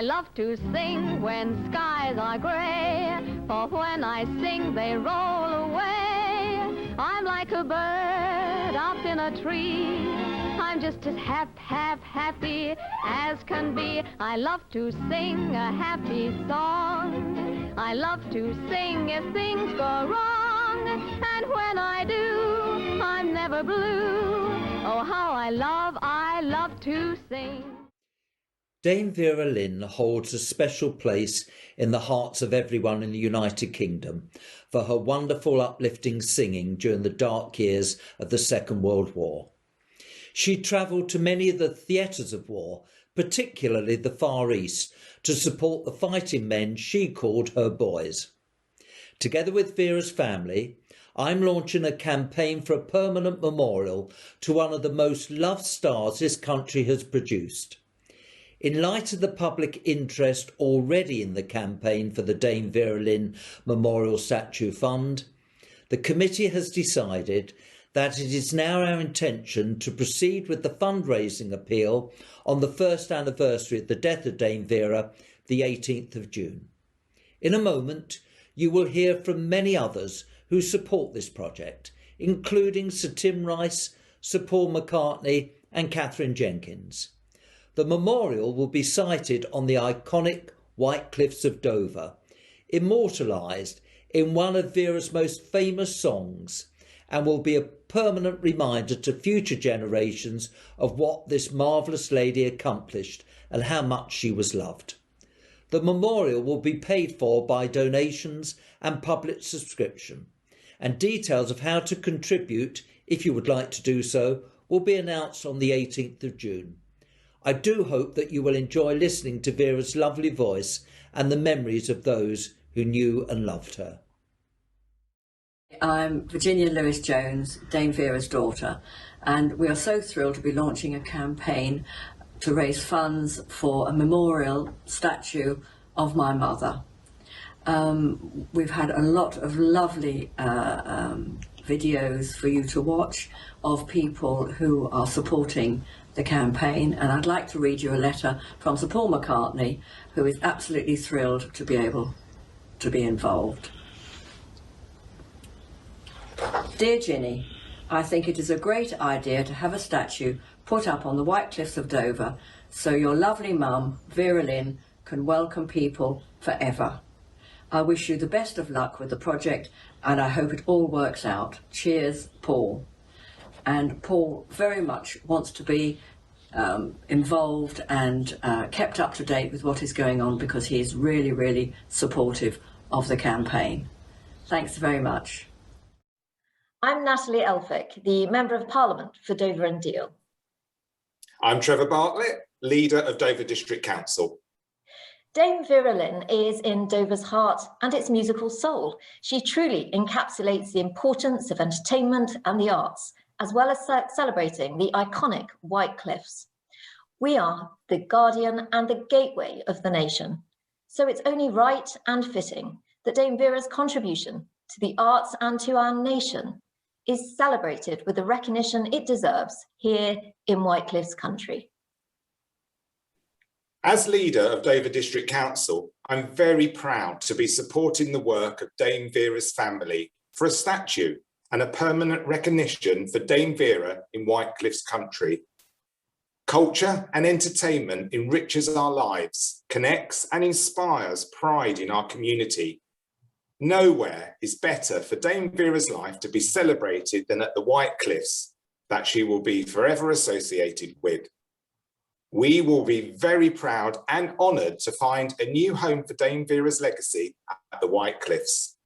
I love to sing when skies are grey, for when I sing they roll away. I'm like a bird up in a tree, I'm just as happy as can be. I love to sing a happy song, I love to sing if things go wrong, and when I do, I'm never blue. Oh, how I love to sing. Dame Vera Lynn holds a special place in the hearts of everyone in the United Kingdom for her wonderful uplifting singing during the dark years of the Second World War. She travelled to many of the theatres of war, particularly the Far East, to support the fighting men she called her boys. Together with Vera's family, I'm launching a campaign for a permanent memorial to one of the most loved stars this country has produced. In light of the public interest already in the campaign for the Dame Vera Lynn Memorial Statue Fund, the committee has decided that it is now our intention to proceed with the fundraising appeal on the first anniversary of the death of Dame Vera, the 18th of June. In a moment, you will hear from many others who support this project, including Sir Tim Rice, Sir Paul McCartney and Catherine Jenkins. The memorial will be sited on the iconic White Cliffs of Dover, immortalised in one of Vera's most famous songs, and will be a permanent reminder to future generations of what this marvellous lady accomplished and how much she was loved. The memorial will be paid for by donations and public subscription, and details of how to contribute, if you would like to do so, will be announced on the 18th of June. I do hope that you will enjoy listening to Vera's lovely voice and the memories of those who knew and loved her. I'm Virginia Lewis-Jones, Dame Vera's daughter, and we are so thrilled to be launching a campaign to raise funds for a memorial statue of my mother. We've had a lot of lovely videos for you to watch of people who are supporting the campaign, and I'd like to read you a letter from Sir Paul McCartney, who is absolutely thrilled to be able to be involved. Dear Ginny, I think it is a great idea to have a statue put up on the White Cliffs of Dover so your lovely mum, Vera Lynn, can welcome people forever. I wish you the best of luck with the project and I hope it all works out. Cheers, Paul. And Paul very much wants to be involved and kept up to date with what is going on because he is really, really supportive of the campaign. Thanks very much. I'm Natalie Elphick, the Member of Parliament for Dover and Deal. I'm Trevor Bartlett, Leader of Dover District Council. Dame Vera Lynn is in Dover's heart and its musical soul. She truly encapsulates the importance of entertainment and the arts, as well as celebrating the iconic White Cliffs. We are the guardian and the gateway of the nation, so it's only right and fitting that Dame Vera's contribution to the arts and to our nation is celebrated with the recognition it deserves here in White Cliffs country. As leader of Dover District Council, I'm very proud to be supporting the work of Dame Vera's family for a statue and a permanent recognition for Dame Vera in White Cliffs country. Culture and entertainment enriches our lives, connects and inspires pride in our community. Nowhere is better for Dame Vera's life to be celebrated than at the White Cliffs that she will be forever associated with. We will be very proud and honoured to find a new home for Dame Vera's legacy at the White Cliffs.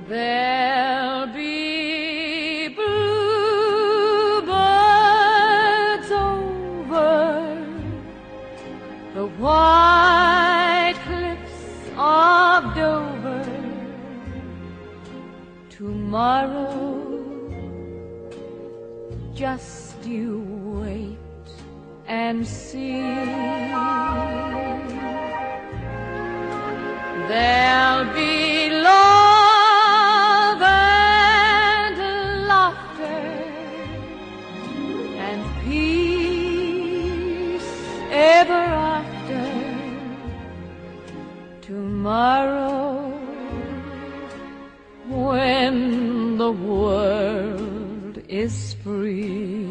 There'll be bluebirds over the white cliffs of Dover tomorrow. Just you wait and see. There'll be Tomorrow, when the world is free,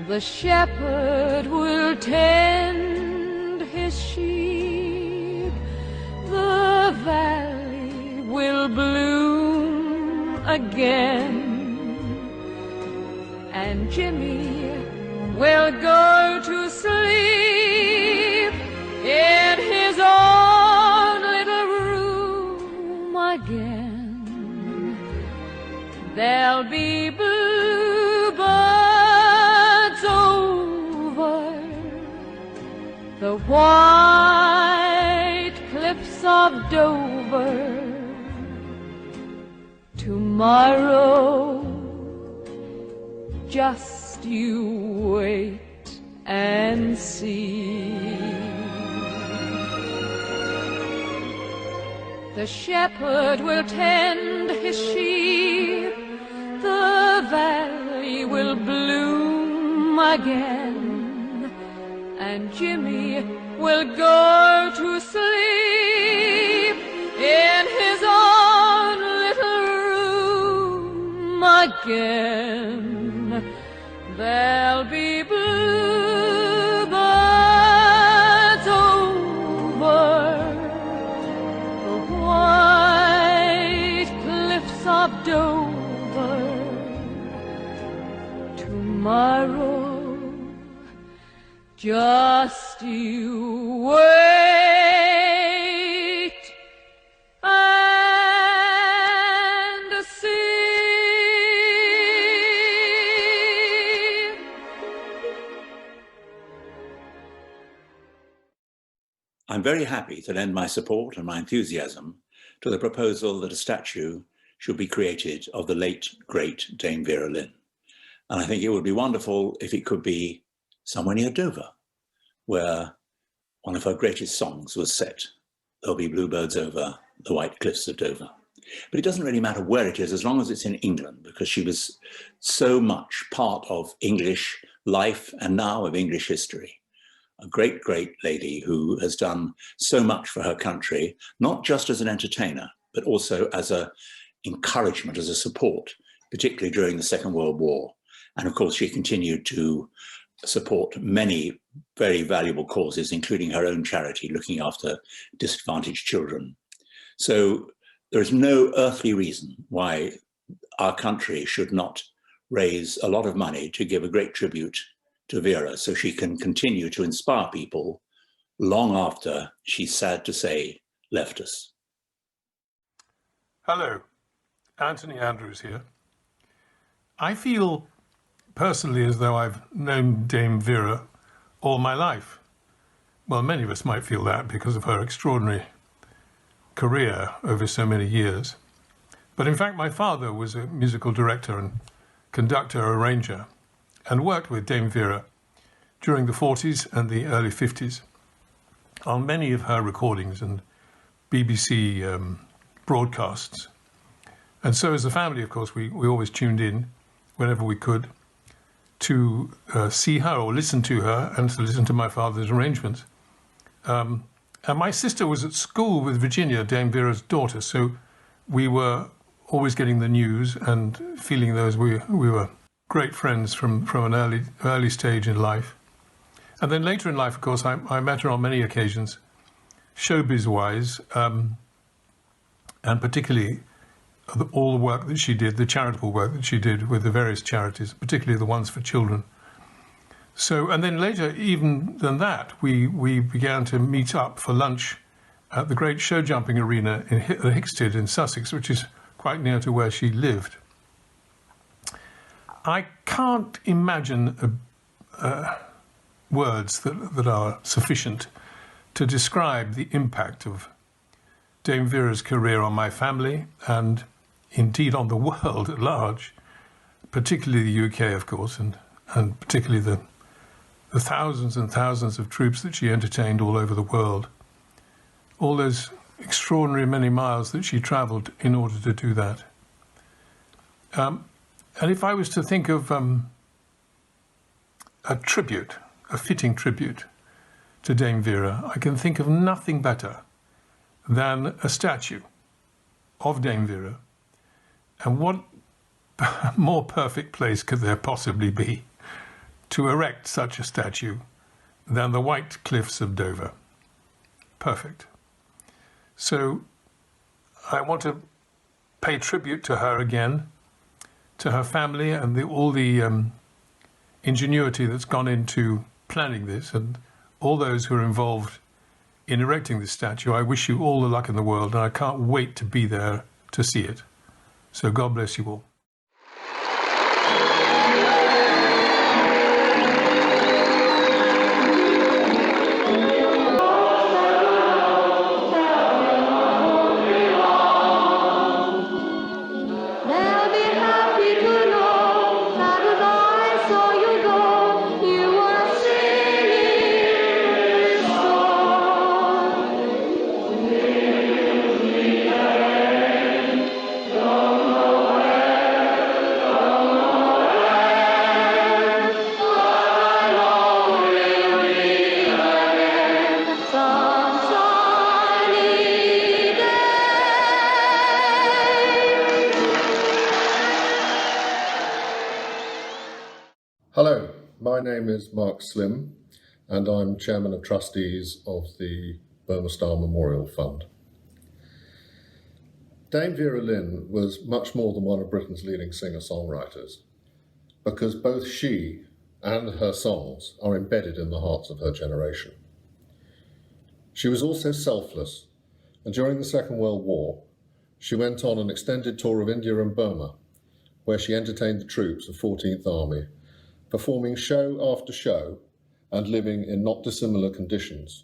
the shepherd will tend his sheep, the valley will bloom again, and Jimmy will go to sleep in his own little room again. There'll be bluebirds over the white cliffs of Dover. Tomorrow, just you wait and see. The shepherd will tend his sheep, the valley will bloom again, and Jimmy will go to sleep in his own little room again. There'll be bluebirds over the white cliffs of Dover. Tomorrow, just you wait and see. I'm very happy to lend my support and my enthusiasm to the proposal that a statue should be created of the late, great Dame Vera Lynn. And I think it would be wonderful if it could be somewhere near Dover, where one of her greatest songs was set. There'll be bluebirds over the white cliffs of Dover. But it doesn't really matter where it is, as long as it's in England, because she was so much part of English life and now of English history. A great, great lady who has done so much for her country, not just as an entertainer, but also as an encouragement, as a support, particularly during the Second World War. And of course, she continued to support many very valuable causes, including her own charity, looking after disadvantaged children. So there is no earthly reason why our country should not raise a lot of money to give a great tribute to Vera, so she can continue to inspire people long after she's, sad to say, left us. Hello, Anthony Andrews here. I feel personally as though I've known Dame Vera all my life. Well, many of us might feel that because of her extraordinary career over so many years. But in fact, my father was a musical director and conductor, arranger, and worked with Dame Vera during the 40s and the early 50s on many of her recordings and BBC broadcasts. And so as a family, of course, we always tuned in whenever we could to see her or listen to her and to listen to my father's arrangements. And my sister was at school with Virginia, Dame Vera's daughter, so we were always getting the news and feeling those we were great friends from an early stage in life. And then later in life, of course, I met her on many occasions, showbiz-wise, and particularly all the work that she did, the charitable work that she did with the various charities, particularly the ones for children. So, and then later, even than that, we began to meet up for lunch at the great show jumping arena in Hickstead in Sussex, which is quite near to where she lived. I can't imagine words that are sufficient to describe the impact of Dame Vera's career on my family and indeed on the world at large, particularly the UK, of course, and particularly the thousands and thousands of troops that she entertained all over the world. All those extraordinary many miles that she travelled in order to do that. And if I was to think of a tribute, a fitting tribute to Dame Vera, I can think of nothing better than a statue of Dame Vera. And what more perfect place could there possibly be to erect such a statue than the White Cliffs of Dover? Perfect. So I want to pay tribute to her again, to her family and all the ingenuity that's gone into planning this, and all those who are involved in erecting this statue. I wish you all the luck in the world, and I can't wait to be there to see it. So God bless you all. They'll be happy to know that as I saw you go, you were singing this song. Some sunny day. Hello, my name is Mark Slim, and I'm Chairman of Trustees of the Burma Star Memorial Fund. Dame Vera Lynn was much more than one of Britain's leading singer-songwriters, because both she and her songs are embedded in the hearts of her generation. She was also selfless, and during the Second World War, she went on an extended tour of India and Burma, where she entertained the troops of 14th Army, performing show after show and living in not dissimilar conditions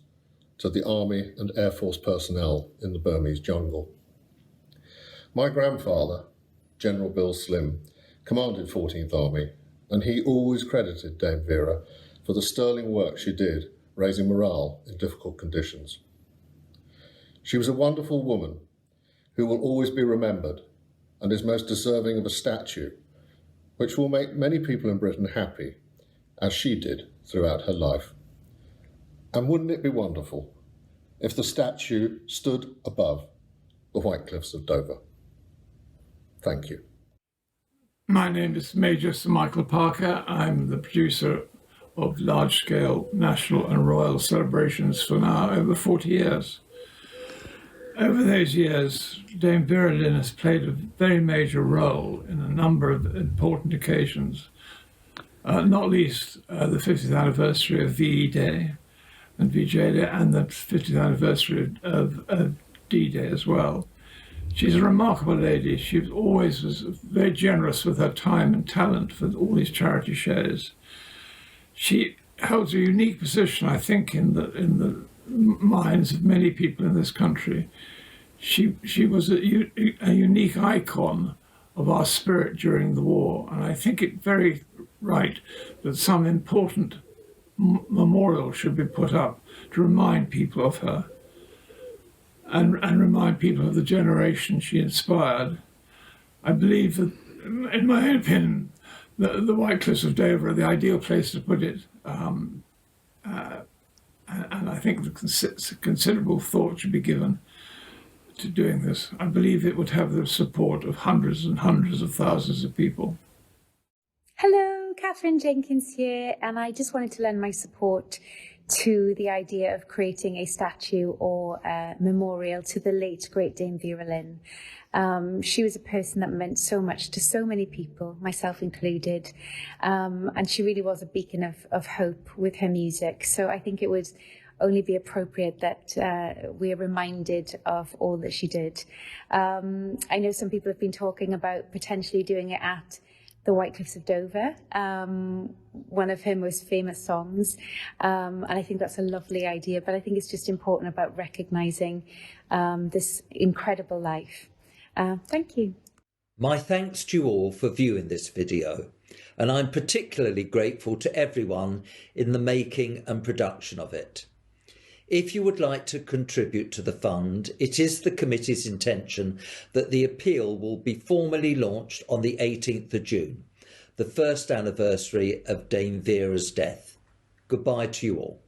to the Army and Air Force personnel in the Burmese jungle. My grandfather, General Bill Slim, commanded 14th Army, and he always credited Dame Vera for the sterling work she did raising morale in difficult conditions. She was a wonderful woman who will always be remembered and is most deserving of a statue, which will make many people in Britain happy, as she did throughout her life. And wouldn't it be wonderful if the statue stood above the White Cliffs of Dover? Thank you. My name is Major Sir Michael Parker. I'm the producer of large-scale national and royal celebrations for now over 40 years. Over those years, Dame Vera Lynn has played a very major role in a number of important occasions, not least the 50th anniversary of VE Day and VJ Day, and the 50th anniversary of D-Day as well. She's a remarkable lady. She always was very generous with her time and talent for all these charity shows. She holds a unique position, I think, in the minds of many people in this country. She was a unique icon of our spirit during the war, and I think it very right that some important memorial should be put up to remind people of her and remind people of the generation she inspired. I believe that, in my own opinion, the White Cliffs of Dover are the ideal place to put it. And I think that considerable thought should be given to doing this. I believe it would have the support of hundreds and hundreds of thousands of people. Hello, Catherine Jenkins here, and I just wanted to lend my support to the idea of creating a statue or a memorial to the late great Dame Vera Lynn. She was a person that meant so much to so many people, myself included, and she really was a beacon of hope with her music. So I think it would only be appropriate that we are reminded of all that she did. I know some people have been talking about potentially doing it at the White Cliffs of Dover, one of her most famous songs. And I think that's a lovely idea, but I think it's just important about recognising this incredible life. Thank you. My thanks to you all for viewing this video, and I'm particularly grateful to everyone in the making and production of it. If you would like to contribute to the fund, it is the committee's intention that the appeal will be formally launched on the 18th of June, the first anniversary of Dame Vera's death. Goodbye to you all.